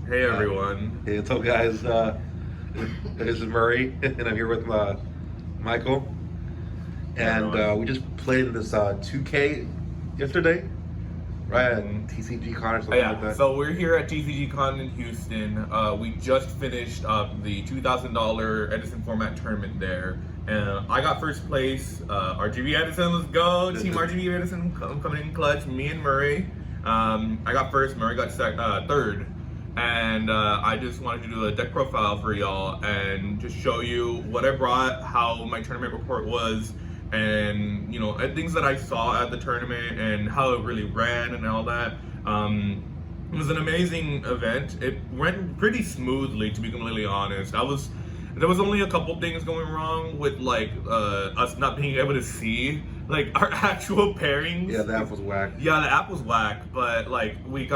Hey everyone. Hey, what's up, guys? This is Murray, and I'm here with Michael. And we just played this 2K yesterday, right? At TCG Con or something like that. So we're here at TCG Con in Houston. We just finished the $2,000 Edison Format tournament there. And I got first place. RGV Edison, let's go. Team RGV Edison coming in clutch. Me and Murray. I got first, Murray got third. And I just wanted to do a deck profile for y'all and just show you what I brought, how my tournament report was, and you know, things that I saw at the tournament and how it really ran and all that. It was an amazing event. It went pretty smoothly, to be completely honest. There was only a couple things going wrong with like us not being able to see like our actual pairings. Yeah, the app was whack. Yeah, the app was whack, but like we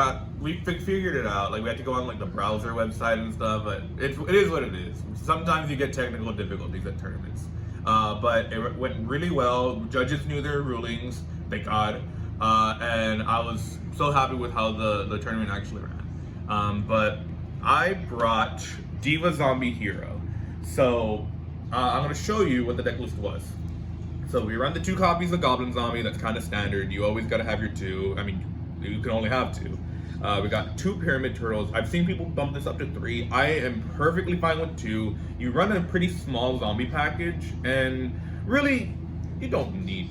figured it out. Like we had to go on like the browser website and stuff, but it is what it is. Sometimes you get technical difficulties at tournaments. But it went really well. Judges knew their rulings, thank God. And I was so happy with how the tournament actually ran. But I brought Diva Zombie HERO. So I'm going to show you what the deck list was. So we run the 2 copies of Goblin Zombie. That's kind of standard. You always got to have your 2. I mean, you can only have 2. We got 2 Pyramid Turtles. I've seen people bump this up to 3. I am perfectly fine with 2. You run a pretty small zombie package, and really, you don't need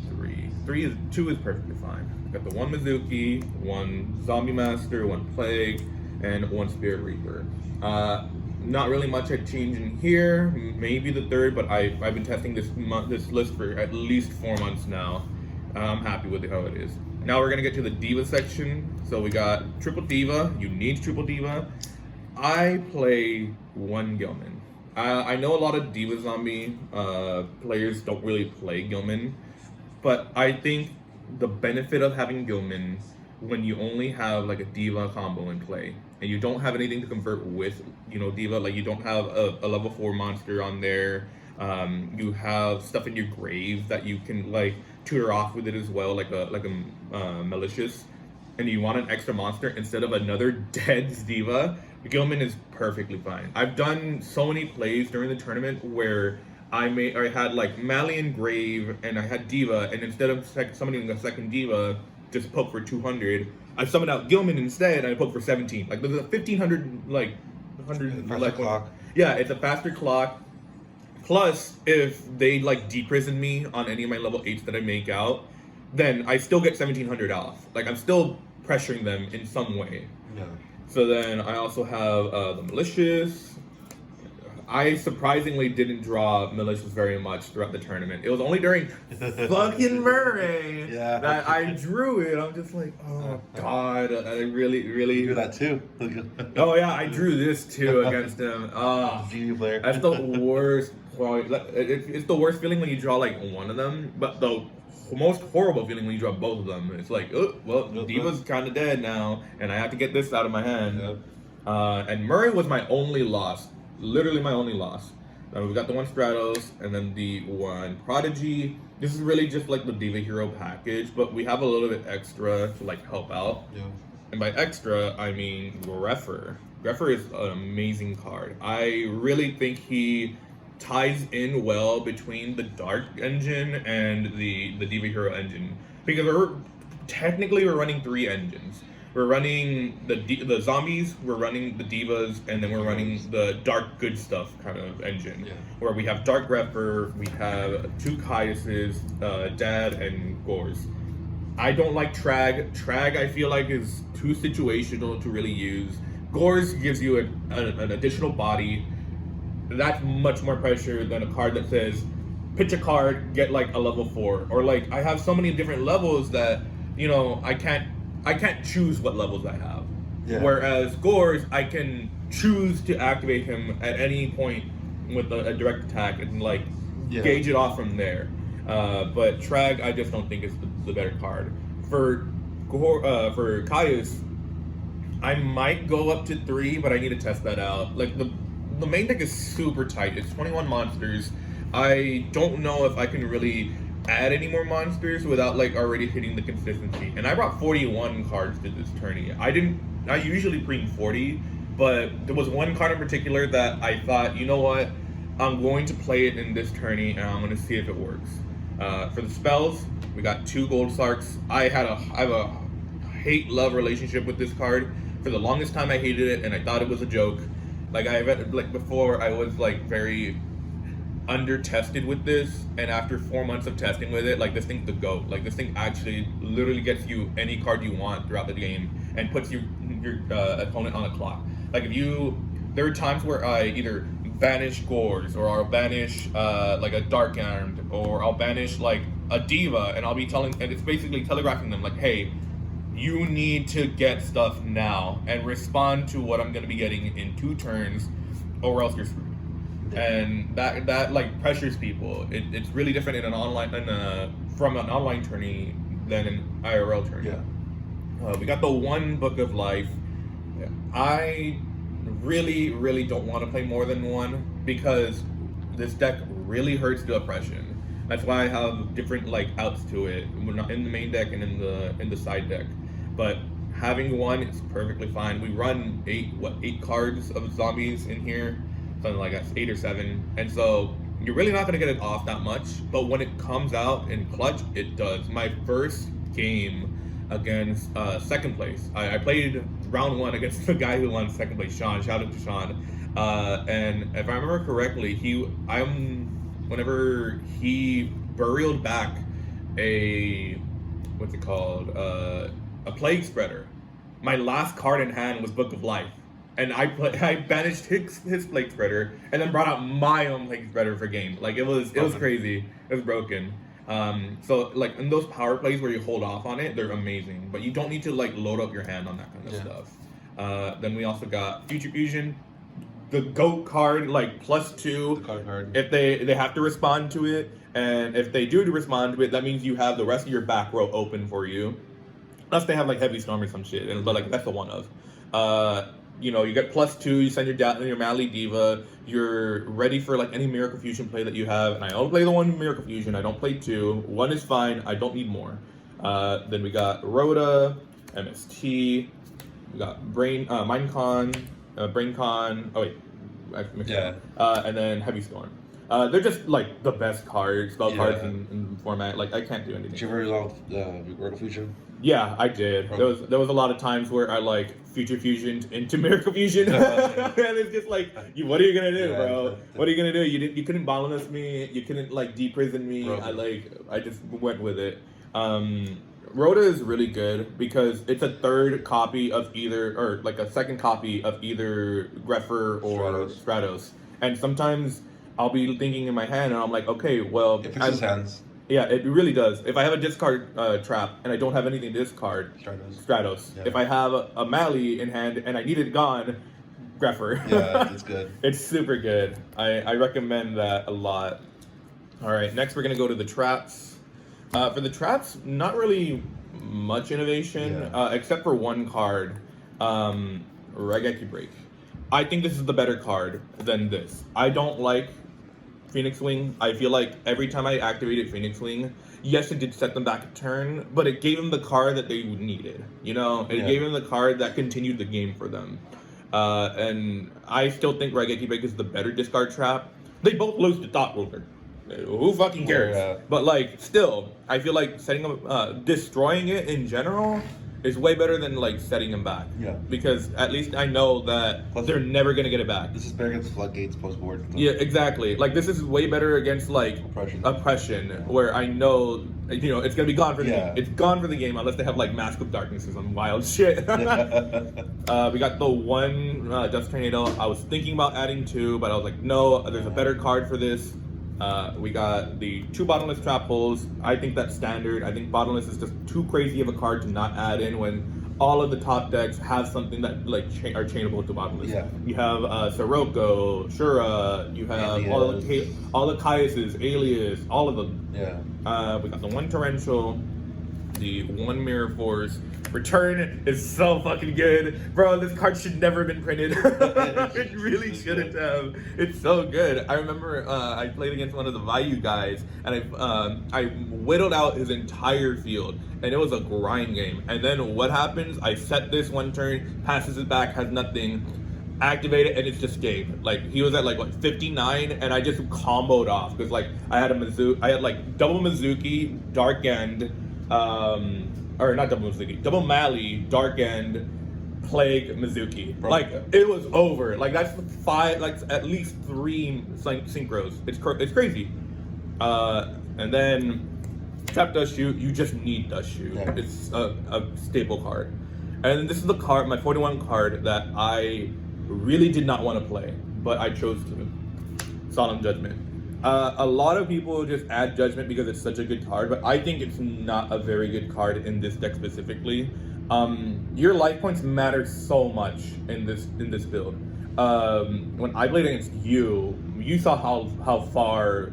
3. 2 is perfectly fine. We got the 1 Mizuki, 1 Zombie Master, 1 Plague, and 1 Spirit Reaper. Not really much I changed in here, maybe the 3rd, but I've been testing this list for at least 4 months now. I'm happy with how it is. Now we're gonna get to the Diva section. So we got Triple Diva, you need Triple Diva. I play 1 Gilman. I know a lot of Diva Zombie players don't really play Gilman, but I think the benefit of having Gilman when you only have like a Diva combo in play and you don't have anything to convert with, you know, Diva, like you don't have a level 4 monster on there, you have stuff in your grave that you can like tutor off with it as well, like a malicious, and you want an extra monster instead of another dead Diva, Gilman is perfectly fine. I've done so many plays during the tournament where I had like Malian Grave and I had Diva, and instead of summoning a second Diva, just poke for 200. I summoned out Gilman instead, and I poked for 17. Like there's a 1500 like 100 Faster like clock. Yeah, it's a faster clock. Plus, if they like deprison me on any of my level 8s that I make out, then I still get 1700 off. Like I'm still pressuring them in some way. Yeah. So then I also have the Malicious. I surprisingly didn't draw Malicious very much throughout the tournament. It was only during fucking Murray that I drew it. I'm just like, oh god, I really. You do that too. Oh yeah, I drew this too against him. GD player. That's the worst. It's the worst feeling when you draw like one of them, but the most horrible feeling when you draw both of them. It's like, oh, well, Diva's kind of dead now, and I have to get this out of my hand. Yep. And Murray was my only loss. Literally my only loss. We got the 1 Stratos and then the 1 Prodigy. This is really just like the Diva Hero package, but we have a little bit extra to like help out. Yeah. And by extra, I mean Greffer. Greffer is an amazing card. I really think he ties in well between the Dark engine and the Diva Hero engine, because we're running 3 engines. We're running the zombies, we're running the divas, and then we're running the dark good stuff kind of engine. Yeah. Where we have Dark Grepper, we have 2 Caiuses, Dad, and Gores. I don't like Trag. Trag I feel like is too situational to really use. Gores gives you an additional body. That's much more pressure than a card that says, pitch a card, get like a level 4. Or like, I have so many different levels that, you know, I can't choose what levels I have. Yeah. Whereas Gores, I can choose to activate him at any point with a direct attack and like gauge it off from there. But Trag, I just don't think is the better card. For Caius, I might go up to 3, but I need to test that out. Like the main deck is super tight. It's 21 monsters. I don't know if I can really add any more monsters without like already hitting the consistency. And I brought 41 cards to this tourney. I usually bring 40, but there was one card in particular that I thought, you know what, I'm going to play it in this tourney and I'm going to see if it works. For the spells, we got 2 Gold Sarks. I have a hate-love relationship with this card. For the longest time, I hated it and I thought it was a joke. Like before, I was like very under-tested with this, and after 4 months of testing with it, like this thing's the GOAT. Like this thing actually literally gets you any card you want throughout the game and puts your opponent on a clock. Like there are times where I either banish Gores, or I'll banish like a Dark Armed, or I'll banish like a Diva, and I'll be and it's basically telegraphing them like, hey, you need to get stuff now and respond to what I'm going to be getting in 2 turns, or else you're screwed. And that like pressures people. It's really different in an online from an online tourney than an IRL tourney. Yeah. We got the 1 Book of Life. I really don't want to play more than 1 because this deck really hurts the oppression. That's why I have different like outs to it. We're not in the main deck and in the side deck. But having 1 is perfectly fine. We run 8 cards of zombies in here. Something like that, 8 or 7, and so you're really not going to get it off that much, but when it comes out in clutch, it does. My first game against second place, I played round 1 against the guy who won second place, Sean. Shout out to Sean. And if I remember correctly, whenever he burialed back a plague spreader, my last card in hand was Book of Life. And I banished his plague spreader and then brought out my own plague spreader for game. Like it was crazy. It was broken. So like in those power plays where you hold off on it, they're amazing. But you don't need to like load up your hand on that kind of stuff. Then we also got Future Fusion, the GOAT card, like +2. The card. If they have to respond to it, and if they do respond to it, that means you have the rest of your back row open for you. Unless they have like Heavy Storm or some shit, but like that's the one of. You know, you get +2, you send your Mally Diva, you're ready for like any Miracle Fusion play that you have, and I only play the 1 Miracle Fusion, I don't play 2, 1 is fine, I don't need more. Then we got Rhoda, MST, we got Minecon, BrainCon, oh wait, I mixed it up. And then Heavy Storm. They're just like the best spell cards in format, like I can't do anything. Did you ever resolve Miracle Fusion? Yeah, I did. There was a lot of times where I like Future Fusioned into Miracle Fusion, and it's just like, what are you gonna do, bro? What are you gonna do? You couldn't balance me. You couldn't like deprison me. I just went with it. Rhoda is really good because it's a 3rd copy of either, or like a 2nd copy of either Grepher or Stratos. And sometimes I'll be thinking in my hand, and I'm like, okay, well, it fixes hands. Yeah, it really does. If I have a discard trap and I don't have anything to discard, Stratos. Yeah. If I have a Mally in hand and I need it gone, Grepher. Yeah, it's good. It's super good. I recommend that a lot. All right, next we're going to go to the traps. For the traps, not really much innovation, except for 1 card, Regeki Break. I think this is the better card than this. I don't like Phoenix Wing. I feel like every time I activated Phoenix Wing, yes, it did set them back a turn, but it gave them the card that they needed. You know, it gave them the card that continued the game for them. And I still think Regeki Break is the better discard trap. They both lose to Thought Ruler. Who fucking cares? But like, still, I feel like destroying it in general is way better than like setting them back. Yeah. Because at least I know that they're never gonna get it back. This is better against Floodgates post board. Yeah, exactly. Like this is way better against like oppression, where I know it's gonna be gone for the game. It's gone for the game unless they have like Mask of Darkness or some wild shit. We got the 1 Dust Tornado. I was thinking about adding 2, but I was like, no, there's a better card for this. We got the 2 Bottomless Trap Holes. I think that's standard. I think Bottomless is just too crazy of a card to not add in when all of the top decks have something that like are chainable to Bottomless. Yeah. You have Sirocco, Shura, you have all the Caiuses, Alias, all of them. Yeah. We got the 1 Torrential, the 1 Mirror Force. Return is so fucking good. Bro, this card should never have been printed. It really shouldn't have. It's so good. I remember I played against one of the Vayu guys, and I whittled out his entire field, and it was a grind game. And then what happens? I set this 1 turn, passes it back, has nothing. activate it, and it's just game. Like he was at like what 59, and I just comboed off because like I had like double Mizuki, Dark End, or not double Mizuki, double Mali, Dark End, Plague, Mizuki. Bro. Like it was over. Like that's 5, like at least 3 synchros. It's crazy. And then tap Dust Shoot. You just need Dust Shoot. Yeah. It's a staple card. And this is the card, my 41 card that I really did not want to play, but I chose to. Solemn Judgment. A lot of people just add Judgment because it's such a good card, but I think it's not a very good card in this deck specifically. Your life points matter so much in this build. When I played against you, you saw how far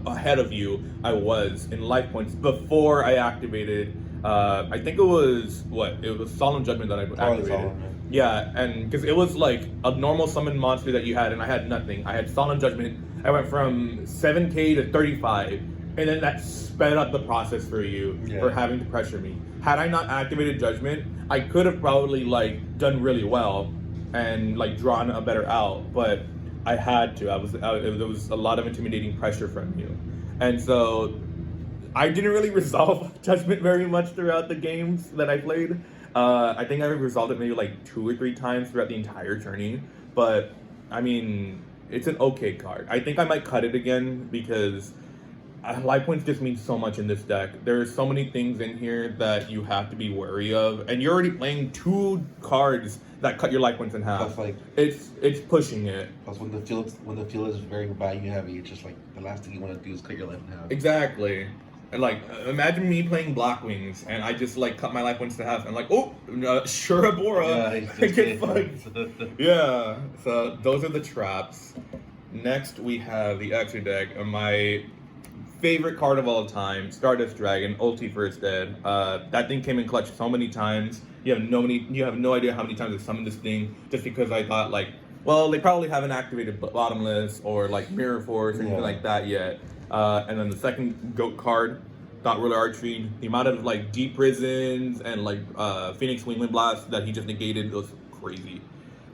ahead of you I was in life points before I activated. I think it was Solemn Judgment that I activated. Yeah, and because it was like a normal summon monster that you had, and I had nothing. I had Solemn Judgment. I went from 7k to 35, and then that sped up the process for you for having to pressure me. Had I not activated Judgment, I could have probably like done really well and like drawn a better out, but I had to. There was a lot of intimidating pressure from you, and so I didn't really resolve Judgment very much throughout the games that I played. I think I resolved it maybe like 2 or 3 times throughout the entire tourney, but I mean, it's an okay card. I think I might cut it again because life points just mean so much in this deck. There's so many things in here that you have to be wary of, and you're already playing 2 cards that cut your life points in half. Plus, like, it's pushing it. Plus, when the field is very value heavy, it's just like the last thing you want to do is cut your life in half. Exactly. And like, imagine me playing Black Wings, and I just like cut my life points to half, and like, oh, Shurabora, I get fucked. Yeah. So those are the traps. Next, we have the extra deck. My favorite card of all time, Stardust Dragon, ulti first dead. That thing came in clutch so many times. You have no idea how many times I summoned this thing, just because I thought like, well, they probably haven't activated Bottomless or like Mirror Force or anything like that yet. And then the second GOAT card, Thought Ruler Archfiend, the amount of like Deep Prisons and like Phoenix Wingwind Blast that he just negated was crazy.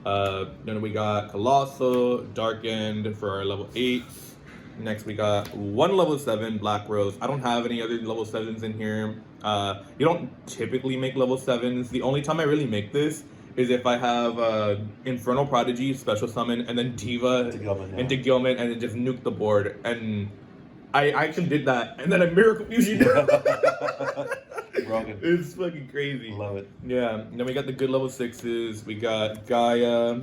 Then we got Colossal, Dark End for our level 8s. Next we got 1 level 7 Black Rose. I don't have any other level 7s in here. You don't typically make level 7s. The only time I really make this is if I have Infernal Prodigy, Special Summon, and then Diva into Gilman, and then just nuke the board. And I actually did that, and then a Miracle Fusion. It's fucking crazy. Love it. Yeah. And then we got the good level 6s. We got Gaia,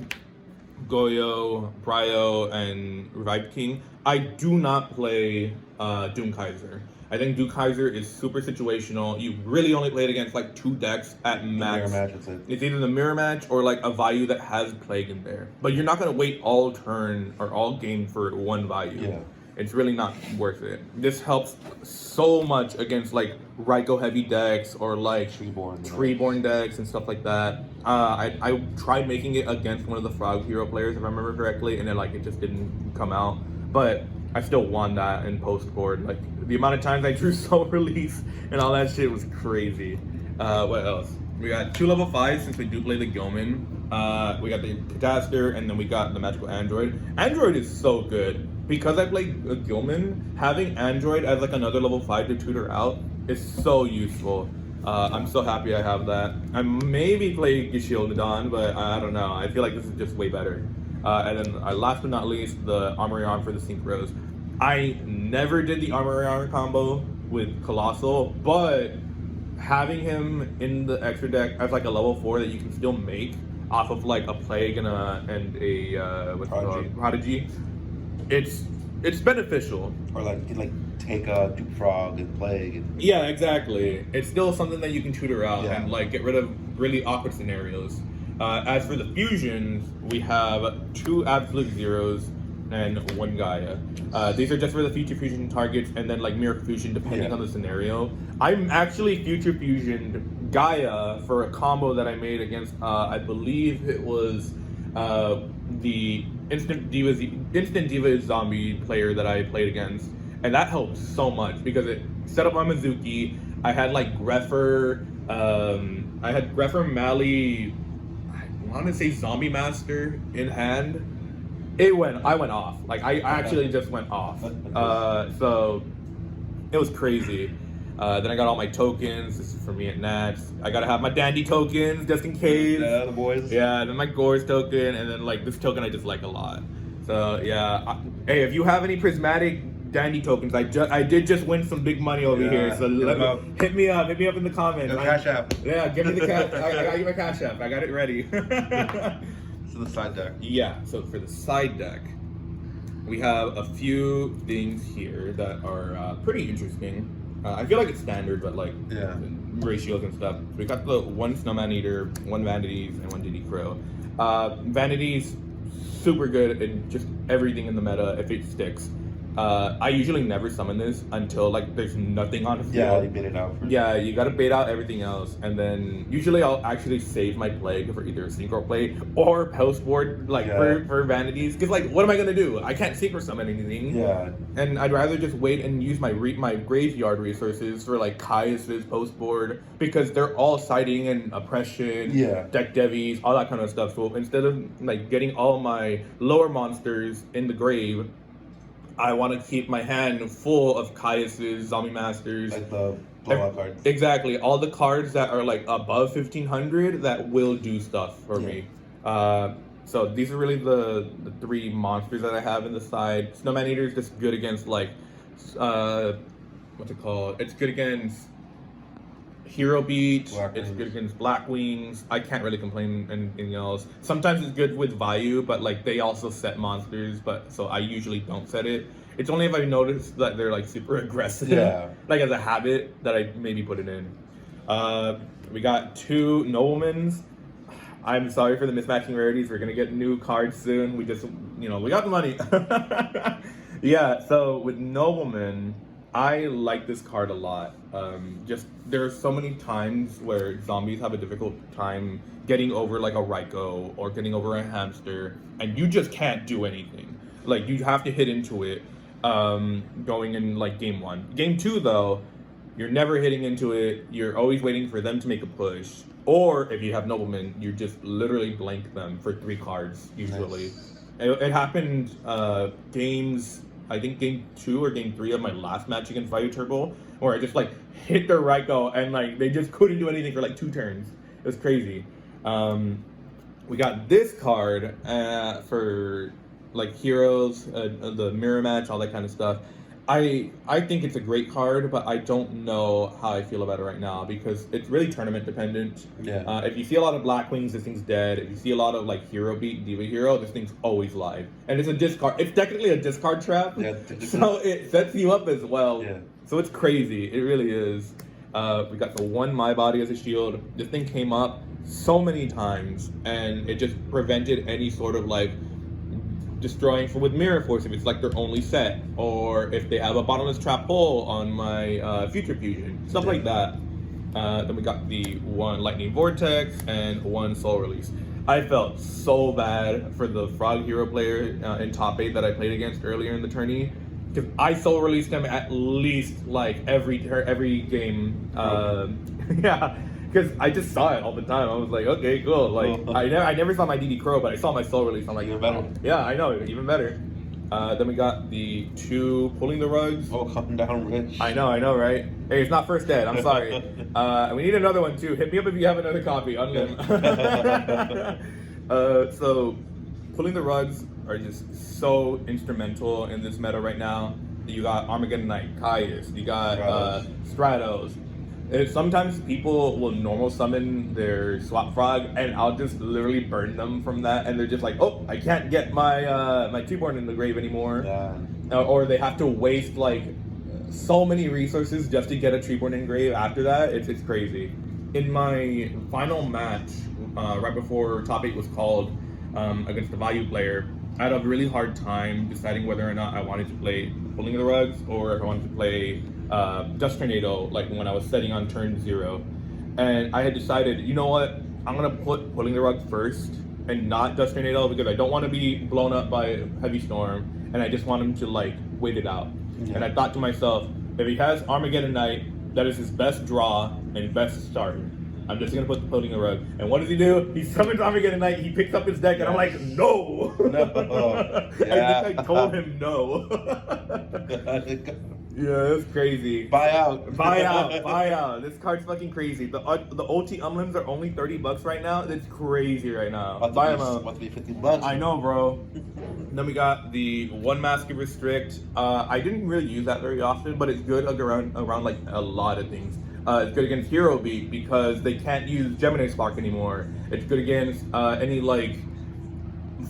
Goyo, Bryo, and Revive King. I do not play Doom Kaiser. I think Doom Kaiser is super situational. You really only play it against like 2 decks at max. Mirror match, it's either the mirror match or like a Vayu that has Plague in there. But you're not gonna wait all turn or all game for 1 Vayu. Yeah. It's really not worth it. This helps so much against like Raikou heavy decks or like Treeborn decks and stuff like that. I tried making it against one of the Frog Hero players, if I remember correctly, and then like it just didn't come out. But I still won that in post board. Like the amount of times I drew Soul Release and all that shit was crazy. What else? We got 2 level 5s since we do play the Gilman. We got the Catastor, and then we got the Magical Android. Android is so good. Because I played Gilman, having Android as like another level 5 to tutor out is so useful. I'm so happy I have that. I maybe play Gishieldon, but I don't know. I feel like this is just way better. And then last but not least, the Armory Arm for the Synchros. I never did the Armory Arm combo with Colossal, but having him in the extra deck as like a level 4 that you can still make off of like a Plague and a Prodigy, it's beneficial. Or like you can like take a Duke Frog and Plague. And... Yeah, exactly. It's still something that you can tutor out and like get rid of really awkward scenarios. As for the fusions, we have 2 Absolute Zeros and 1 Gaia. These are just for the future fusion targets and then like Miracle Fusion depending on the scenario. I'm actually future fusioned Gaia for a combo that I made against, I believe it was the instant Diva Zombie player that I played against. And that helped so much because it set up my Mizuki. I had like Greffer, Mali, want to say Zombie Master in hand. I went off. Like I actually just went off. So it was crazy. Then I got all my tokens. This is for me at Nats. I gotta have my dandy tokens just in case. Yeah, the boys. Yeah, then my Gores token, and then like this token I just like a lot. So yeah, hey, if you have any prismatic dandy tokens, I did just win some big money over here. So hit me up in the comments. Cash app. Yeah, give me the cash. I got you my cash app. I got it ready. So the side deck. Yeah. So for the side deck, we have a few things here that are pretty interesting. I feel like it's standard, but like ratios and stuff. We got the 1 Snowman Eater, 1 Vanities, and 1 Diddy Crow. Vanities, super good in just everything in the meta if it sticks. I usually never summon this until like there's nothing on the field. Yeah, you bait it out. Yeah, you gotta bait out everything else, and then usually I'll actually save my plague for either synchro play or post board, like for vanities. Cause like, what am I gonna do? I can't synchro summon anything. Yeah. And I'd rather just wait and use my graveyard resources for like Caius's post board because they're all siding and oppression, deck devies, all that kind of stuff. So instead of like getting all my lower monsters in the grave, I want to keep my hand full of Caius's, Zombie Masters. Like the blowout cards. Exactly. All the cards that are like above 1500 that will do stuff for me. So these are really the 3 monsters that I have in the side. Snowman Eater is just good against like, what's it called? It's good against Hero Beat, it's good against Black Wings. I can't really complain anything else. Sometimes it's good with Vayu, but like they also set monsters, but so I usually don't set it. It's only if I notice that they're like super aggressive, like as a habit, that I maybe put it in. We got 2 Noblemans. I'm sorry for the mismatching rarities. We're gonna get new cards soon. We just, we got the money. Yeah, so with Nobleman, I like this card a lot. Just there are so many times where zombies have a difficult time getting over like a Raikou or getting over a hamster, and you just can't do anything. Like you have to hit into it going in like game 1. Game 2 though, you're never hitting into it. You're always waiting for them to make a push. Or if you have Nobleman, you just literally blank them for 3 cards usually. Nice. It happened games, I think game 2 or game 3 of my last match against Vayu Turbo, where I just like hit their Raikou and like they just couldn't do anything for like 2 turns. It was crazy. We got this card for like heroes, the mirror match, all that kind of stuff. I think it's a great card, but I don't know how I feel about it right now because it's really tournament dependent. Yeah. If you see a lot of Black Wings, this thing's dead. If you see a lot of like Hero Beat, Diva Hero, this thing's always live. And it's a discard. It's technically a discard trap. Yeah. So it sets you up as well. Yeah. So it's crazy. It really is. We got the 1 My Body as a shield. This thing came up so many times, and it just prevented any sort of like destroying with Mirror Force if it's like their only set, or if they have a bottomless trap hole on my Future Fusion, stuff like that. Then we got the 1 Lightning Vortex and 1 Soul Release. I felt so bad for the Frog Hero player in top 8 that I played against earlier in the tourney, because I Soul Released him at least like every game. Yeah. Because I just saw it all the time. I was like, okay, cool. Like, I never saw my DD Crow, but I saw my Soul Release. I'm like, even better. Yeah, I know, even better. Then we got the 2 Pulling the Rugs. Oh, coming down rich. I know, right? Hey, it's not first dead. I'm sorry. We need another one too. Hit me up if you have another copy. Unlim. So, Pulling the Rugs are just so instrumental in this meta right now. You got Armageddon Knight, Caius. You got Stratos. Sometimes people will normal summon their Swap Frog, and I'll just literally burn them from that, and they're just like, oh, I can't get my my Treeborn in the grave anymore. Yeah. Or they have to waste like so many resources just to get a Treeborn in grave after that. It's crazy. In my final match, right before top 8 was called against the Vayu player, I had a really hard time deciding whether or not I wanted to play Pulling the Rugs or if I wanted to play Dust Tornado, like when I was setting on turn 0. And I had decided, you know what, I'm gonna put Pulling the Rugs first and not Dust Tornado because I don't want to be blown up by Heavy Storm, and I just want him to like wait it out. Yeah. And I thought to myself, if he has Armageddon Knight, that is his best draw and best start. I'm just gonna put the pony in the rug. And what does he do? He summons Armageddon Knight. He picks up his deck, and I'm like, no. No. I think I told him no. Yeah, it's crazy. Buy out. Buy out. This card's fucking crazy. The OT Umlims are only $30 right now. It's crazy right now. Buy them out. About to be $50. I know, bro. Then we got the One Master Restrict. I didn't really use that very often, but it's good around like a lot of things. It's good against Hero Beat because they can't use Gemini Spark anymore. It's good against any like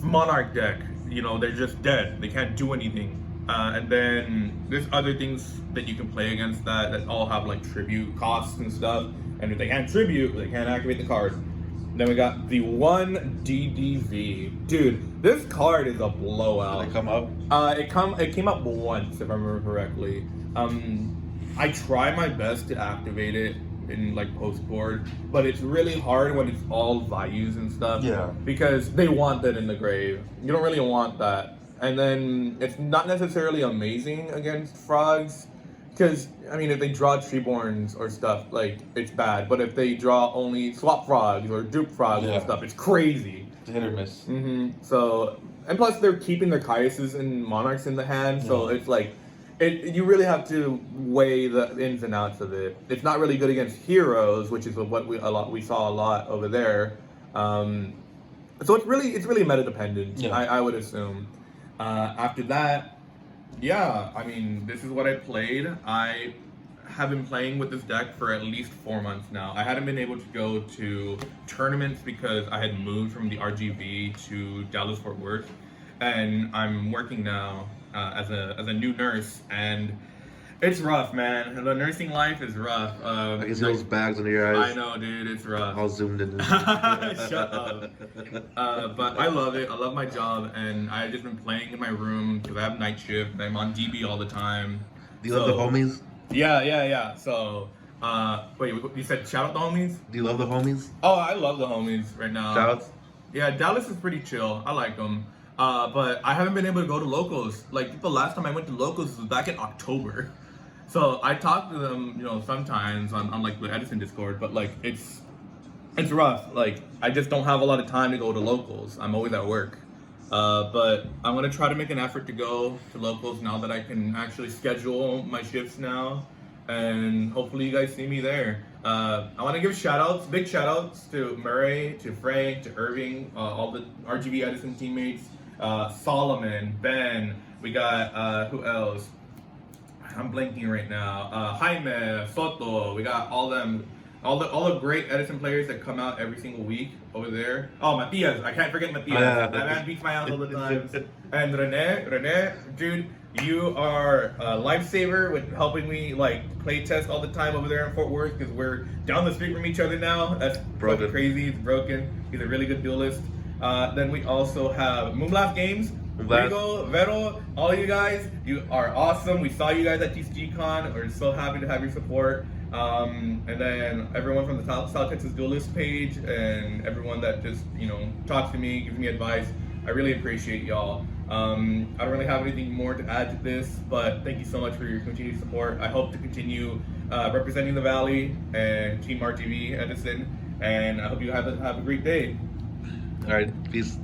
Monarch deck. You know, they're just dead. They can't do anything. And then there's other things that you can play against that all have like tribute costs and stuff. And if they can't tribute, they can't activate the card. Then we got the one DDV. Dude, this card is a blowout. Did it come up? It came up once, if I remember correctly. I try my best to activate it in like post board, but it's really hard when it's all values and stuff. Yeah. Because they want that in the grave. You don't really want that. And then it's not necessarily amazing against frogs, because I mean, if they draw Treeborns or stuff, like it's bad. But if they draw only swap frogs or dupe frogs and stuff, it's crazy. It's hit or miss. So, and plus they're keeping their Caiuses and Monarchs in the hand, so it's like, you really have to weigh the ins and outs of it. It's not really good against heroes, which is what we saw a lot over there. So it's really meta dependent. Yeah. I would assume. After that, yeah, I mean, this is what I played. I have been playing with this deck for at least 4 months now. I hadn't been able to go to tournaments because I had moved from the RGV to Dallas Fort Worth, and I'm working now as a new nurse, and it's rough, man. The nursing life is rough. I can see those bags under your eyes. I know, dude, it's rough. All zoomed in. Shut up. But I love it. I love my job, and I've just been playing in my room because I have night shift. I'm on DB all the time. Do you love the homies? Yeah. So, wait, you said shout out the homies? Do you love the homies? Oh, I love the homies right now. Shoutouts? Yeah, Dallas is pretty chill. I like them. But I haven't been able to go to locals. Like, the last time I went to locals was back in October. So I talk to them, you know, sometimes on like the Edison Discord, but like it's rough. Like, I just don't have a lot of time to go to locals. I'm always at work. But I'm gonna try to make an effort to go to locals now that I can actually schedule my shifts now, and hopefully you guys see me there. I want to give big shout outs to Murray, to Frank, to Irving, all the RGV Edison teammates, Solomon, Ben. We got who else? I'm blanking right now. Jaime, Soto. We got all the great Edison players that come out every single week over there. Oh, Matias. I can't forget Matias. That man beats my ass all the time. And Rene, dude, you are a lifesaver with helping me like play test all the time over there in Fort Worth, because we're down the street from each other now. That's broken. Crazy. It's broken. He's a really good duelist. Then we also have Moonblast Games. Rigo, Vero, all you guys, you are awesome. We saw you guys at TCG Con. We're so happy to have your support. And then everyone from the South Texas Duelist page, and everyone that just, you know, talks to me, gives me advice. I really appreciate y'all. I don't really have anything more to add to this, but thank you so much for your continued support. I hope to continue representing the Valley and Team RGV Edison, and I hope you have a great day. All right, peace.